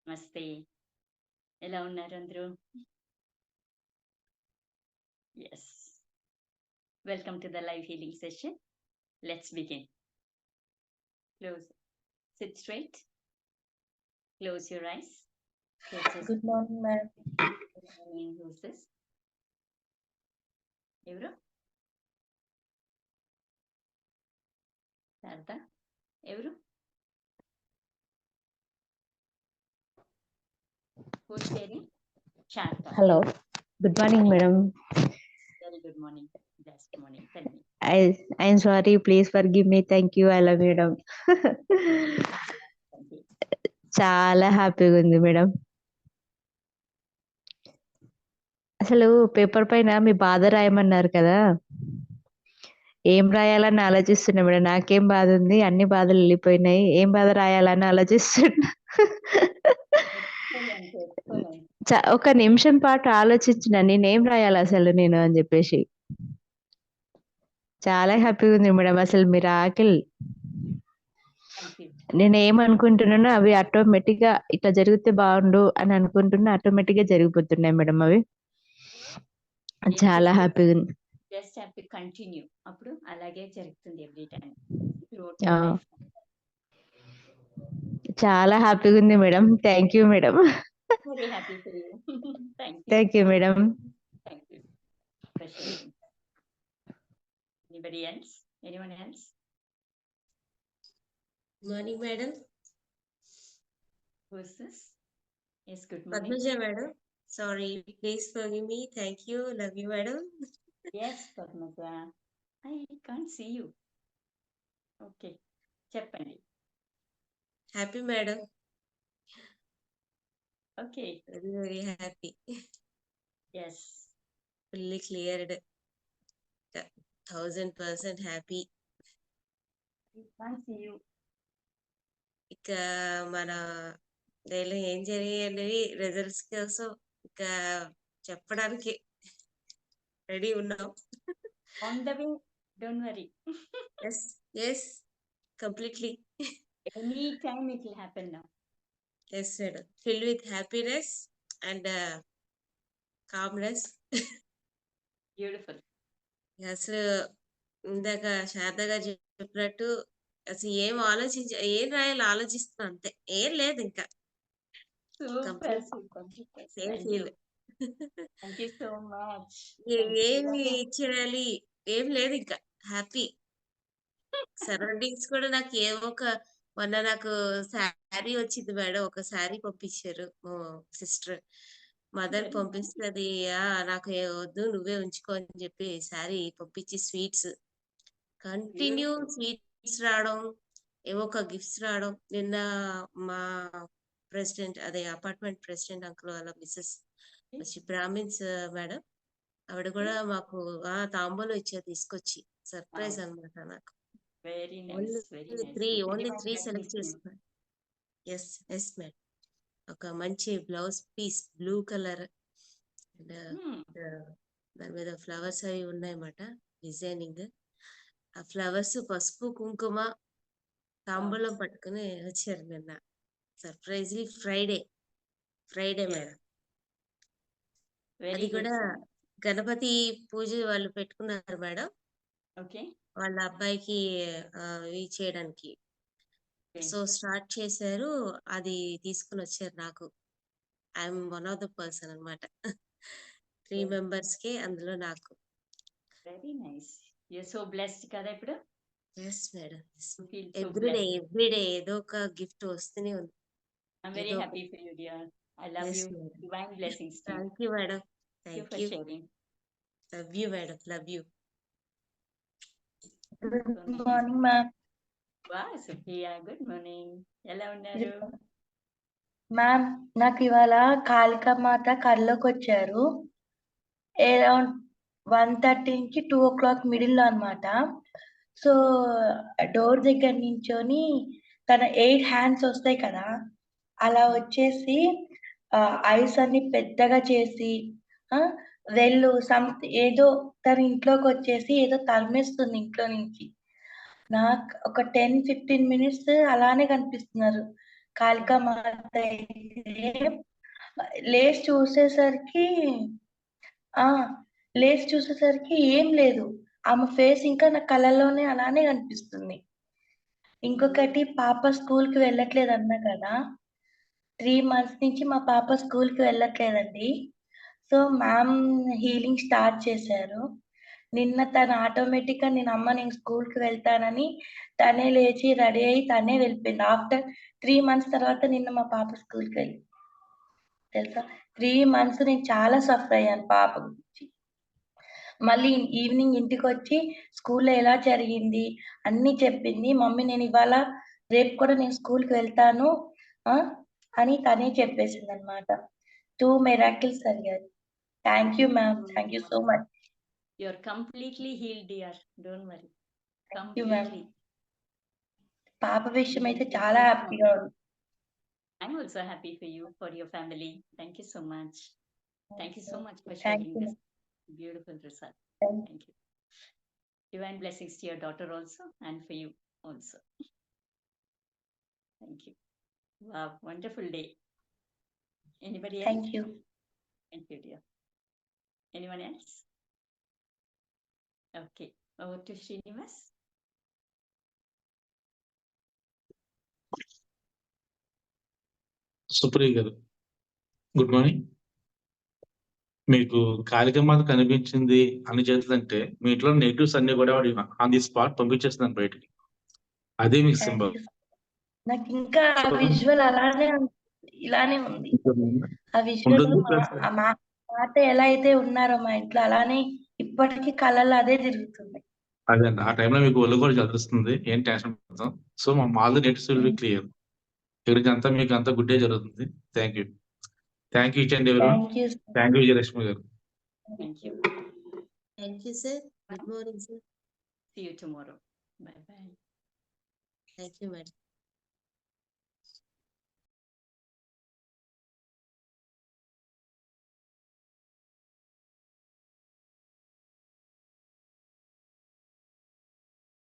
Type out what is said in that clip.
నమస్తే. ఎలా ఉన్నారు అందరూ? Yes. Welcome to the live healing session. Let's begin. Sit straight. Close your eyes. Good morning, ma'am. Good morning. Who's this? ఎవరు? శారదా? ఎవరు? Who's sharing? Shanta. Hello. Good morning, madam. Very good morning. Just morning. Tell me. I'm sorry. Please forgive me. Thank you. I love you, madam. Thank you. చాలా హ్యాపీగా ఉంది madam. అసలు paper పైన మీ బాధ రాయమన్నారు కదా, ఏం రాయాలని ఆలోచిస్తున్నా మేడం. నాకేం బాధ ఉంది, అన్ని బాధలు వెళ్ళిపోయినాయి, ఏం బాధ రాయాలని ఆలోచిస్తున్నా. ఒక నిమిషం పాటు ఆలోచించిన నేనేం రాయాలి అసలు నేను అని చెప్పేసి. చాలా హ్యాపీగా ఉంది మేడం. అసలు మీరు ఆకిల్ నేను ఏమనుకుంటున్నానో అవి ఆటోమేటిక్ గా ఇట్లా జరిగితే బాగుండు అని అనుకుంటున్నా, ఆటోమేటిక్ గా జరిగిపోతున్నాయి మేడం. అవి చాలా హ్యాపీగా ఉంది. Just have to continue. అప్పుడు అలాగే జరుగుతుంది ఎవ్రీ టైం. చాలా హ్యాపీగా ఉంది madam. Thank you madam. Very happy for you. Thank you madam. Thank you for sharing. Anybody else? Anyone else? Good morning, madam. Who is this? Yes, good morning. Padmaja, madam. Sorry, please forgive me. Thank you. Love you, madam. Yes, Padmaja. I can't see you. Okay. Cheppandi. Happy, madam. Okay. Very, very happy. Yes. Fully cleared. 1000% happy. I can't see you. ఇక మన daily ఏం జరిగాయి results కోసం ఇక చెప్పడానికి ready ఉన్నాం. On the way, don't worry. Yes, completely. Anytime it will happen now. Yes, madam. Filled with happiness and calmness. Beautiful. అసలు ఇందాక శారద గారు చెప్పినట్టు అసలు ఏం రాయాలో ఆలోచిస్తున్నా, అంతే, ఏం లేదు ఇంకా. Same feel. Thank you so much. ఏమి ఇచ్చేయాలి ఏం లేదు ఇంకా, హ్యాపీ. సరౌండింగ్స్ కూడా నాకు మొన్న నాకు శారీ వచ్చింది మేడం, ఒక శారీ పంపించారు సిస్టర్. మదర్ పంపిస్తుంది, నాకు వద్దు నువ్వే ఉంచుకో అని చెప్పి శారీ పంపించి స్వీట్స్ కంటిన్యూ స్వీట్స్ రావడం, ఏవో ఒక గిఫ్ట్స్ రావడం. నిన్న మా ప్రెసిడెంట్, అదే అపార్ట్మెంట్ ప్రెసిడెంట్ అంకుల్ వాళ్ళ మిస్సెస్ బ్రాహ్మిన్స్ మేడం, ఆవిడ కూడా మాకు తాంబూలం ఇచ్చారు తీసుకొచ్చి, సర్ప్రైజ్ అన్నమాట నాకు. Very nice. Only three select చేసుకున్నాను. Yes madam. ఒక మంచి బ్లౌజ్ పీస్ బ్లూ కలర్, దాని మీద ఫ్లవర్స్ అవి ఉన్నాయన్నమాట, డిజైనింగ్. ఆ ఫ్లవర్స్ పసుపు కుంకుమ తాంబూలం పట్టుకుని వచ్చారు నిన్న. సర్ప్రైజ్లీ ఫ్రైడే మేడం. అది కూడా గణపతి పూజ వాళ్ళు పెట్టుకున్నారు మేడం. ఓకే. వాళ్ళ అబ్బాయికి ఇవి చేయడానికి సో స్టార్ట్ చేశారు, అది తీసుకుని వచ్చారు నాకు. I'm one of the person అనమాట. 3 members కి, అందులో నాకు. Very nice. You are so blessed కదా ఇప్పుడు. yes madam. ఎవ్రీడే ఏదో ఒక గిఫ్ట్ వస్తూనే ఉంది. I'm very happy for you dear. I love you. Divine blessings. Thank you madam. Thank you for sharing. Love you madam. Love you. Good morning ma'am. Supriya, good morning. ఎలా ఉన్నారు ma'am? నాకు ఇవాళ కాళికామాత కల్లోకి వచ్చారు. అరౌండ్ 1:30 నుంచి 2 o'clock మిడిల్లో అనమాట. So door దగ్గర నించొని తన 8 hands వస్తాయి కదా, అలా వచ్చేసి ఐస్ అన్ని పెద్దగా చేసి వెళ్ళు ఏదో తన ఇంట్లోకి వచ్చేసి ఏదో తరిమేస్తుంది ఇంట్లో నుంచి. నాకు ఒక 10-15 minutes అలానే కనిపిస్తున్నారు. కాళికామాత అయితే లేచి చూసేసరికి ఏం లేదు. ఆమె ఫేస్ ఇంకా నా కళ్ళలోనే అలానే కనిపిస్తుంది. ఇంకొకటి పాప స్కూల్‌కి వెళ్ళట్లేదన్నా కదా! 3 మంత్స్ నుంచి మా పాప స్కూల్‌కి వెళ్ళట్లేదండి. సో, మ్యామ్ హీలింగ్ స్టార్ట్ చేశారు. నిన్న తను ఆటోమేటిక్‌గా నేను స్కూల్‌కి వెళ్తానని తనే లేచి రెడీ అయ్యి తనే వెళ్ళిపోయింది. ఆఫ్టర్ 3 మంత్స్ తర్వాత నిన్న మా పాప స్కూల్‌కి వెళ్ళింది. తెలుసా? 3 మంత్స్ నేను చాలా సఫర్ అయ్యాను పాప గురించి. మళ్ళీ ఈవినింగ్ ఇంటికొచ్చి స్కూల్‌లో ఎలా జరిగింది అన్నీ చెప్పింది. మమ్మీ రేపు కూడా నేను స్కూల్‌కి వెళ్తాను అని తనే చెప్పేసిందనమాట. 2 మిరాకిల్స్ జరిగాయి. Thank you ma'am. Thank you so much. You're completely healed, dear. Don't worry. Thank you ma'am. Completely. పాప విషయం అయితే చాలా హ్యాపీగా ఉంది. I'm also happy for you, for your family. Thank you so much. Thank you so much for Thank sharing you. this beautiful result. Thank Thank you. Divine blessings to your daughter also and for you also. Thank you. Wow, wonderful day. Anybody else? Thank you. Thank you, dear. Anyone else? Okay, over to Srinivas. Supriya గారు, good morning. మీకు కాళికామాత కనిపించింది అని చేతుందంటే మీ ఇంట్లో negatives అన్ని కూడా on the spot పంపించేస్తున్నాను బయటికి. అదే మీకు Thank సింబల్. you. నాకు ఇంకా ఆ విజువల్ ఇలానే ఉంది. ఆ విజువల్ ఉంటుంది ప్లస్ మా తాత ఎలా అయితే ఉన్నారో మా ఇంట్లో అలానే ఇప్పటికీ కళ్ళల్లో అదే తిరుగుతుంది. అదే అండి, ఆ టైంలో మీకు ఒళ్ళు కూడా చదువుతుంది, ఏం టెన్షన్ పడతాం. సో మా all the negatives will be clear. ఇక్కడికి అంతా మీకు అంతా గుడ్ డే జరుగుతుంది. Thank you. థ్యాంక్ యూ ఇచ్ and everyone. Thank you. Thank you Vijayalakshmi గారు. Thank you. Thank you sir. Good morning sir. See you tomorrow. Bye bye. Thank you madam.